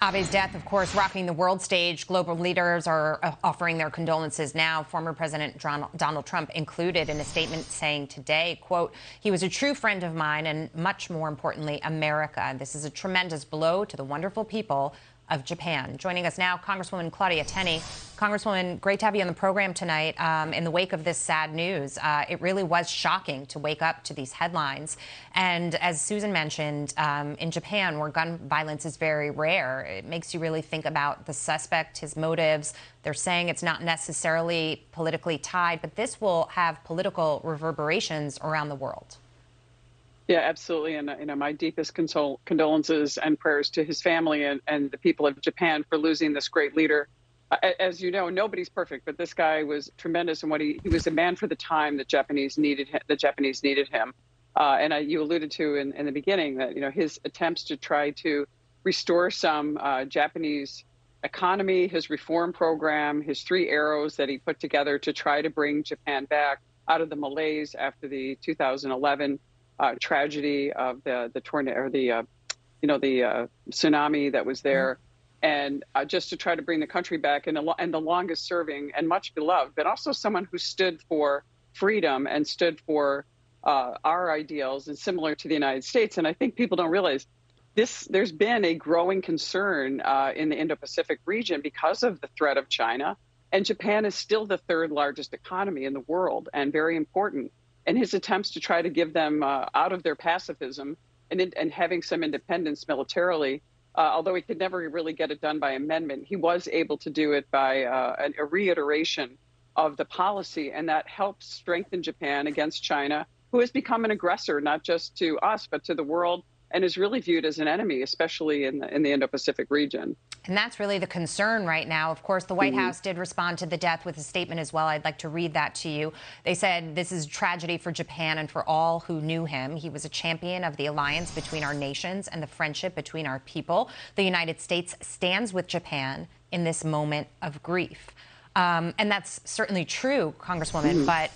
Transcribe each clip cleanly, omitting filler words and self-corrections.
Abe's death, of course, rocking the world stage. Global leaders are offering their condolences now. Former President Donald Trump included in a statement saying today, quote, "He was a true friend of mine and much more importantly, America. This is a tremendous blow to the wonderful people of Japan." Joining us now, Congresswoman Claudia Tenney. Congresswoman, great to have you on the program tonight. In the wake of this sad news, it really was shocking to wake up to these headlines. And as Susan mentioned, in Japan, where gun violence is very rare, it makes you really think about the suspect, his motives. They're saying it's not necessarily politically tied, but this will have political reverberations around the world. Yeah, absolutely. And my deepest condolences and prayers to his family and the people of Japan for losing this great leader. As you know, nobody's perfect, but this guy was tremendous, and he was a man for the time that Japanese needed him. You alluded to in the beginning that his attempts to try to restore some Japanese economy, his reform program, his 3 arrows that he put together to try to bring Japan back out of the malaise after the 2011 tragedy of the tornado, or the tsunami that was there, and just to try to bring the country back, and the longest serving and much beloved, but also someone who stood for freedom and stood for our ideals, and similar to the United States. And I think people don't realize this. There's been a growing concern in the Indo-Pacific region because of the threat of China, and Japan is still the 3rd largest economy in the world and very important. And his attempts to try to give them out of their pacifism and having some independence militarily, although he could never really get it done by amendment, he was able to do it by a reiteration of the policy. And that helps strengthen Japan against China, who has become an aggressor, not just to us, but to the world, and is really viewed as an enemy, especially in the Indo-Pacific region. And that's really the concern right now. Of course, the White House did respond to the death with a statement as well. I'd like to read that to you. They said, "This is tragedy for Japan and for all who knew him. He was a champion of the alliance between our nations and the friendship between our people. The United States stands with Japan in this moment of grief." And that's certainly true, Congresswoman, but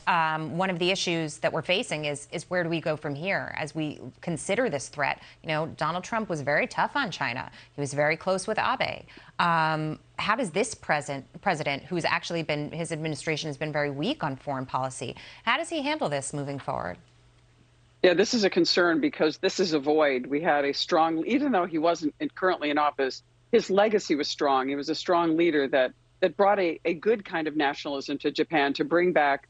one of the issues that we're facing is where do we go from here as we consider this threat? Donald Trump was very tough on China. He was very close with Abe. How does this president, who's actually his administration has been very weak on foreign policy, how does he handle this moving forward? Yeah, this is a concern because this is a void. We had a strong, even though he wasn't currently in office, his legacy was strong. He was a strong leader that brought a good kind of nationalism to Japan to bring back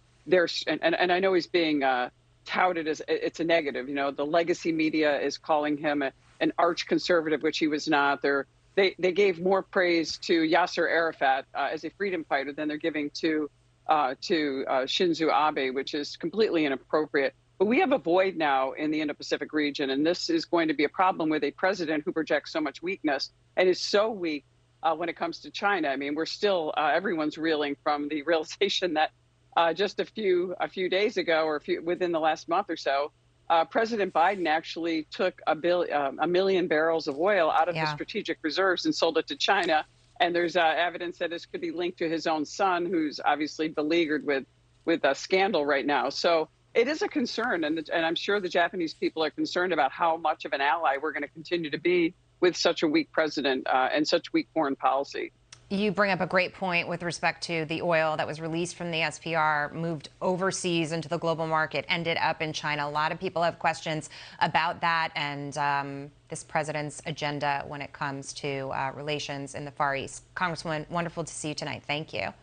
and I know he's being touted as it's a negative. The legacy media is calling him an arch conservative, which he was not. They gave more praise to Yasser Arafat as a freedom fighter than they're giving to Shinzo Abe, which is completely inappropriate. But we have a void now in the Indo-Pacific region, and this is going to be a problem with a president who projects so much weakness and is so weak when it comes to China. I mean, we're still everyone's reeling from the realization that just a few days ago, or within the last month or so, President Biden actually took a million barrels of oil out of the strategic reserves and sold it to China. And there's evidence that this could be linked to his own son, who's obviously beleaguered with a scandal right now. So it is a concern, and I'm sure the Japanese people are concerned about how much of an ally we're going to continue to be with such a weak president and such weak foreign policy. You bring up a great point with respect to the oil that was released from the SPR, moved overseas into the global market, ended up in China. A lot of people have questions about that and this president's agenda when it comes to relations in the Far East. Congresswoman, wonderful to see you tonight. Thank you.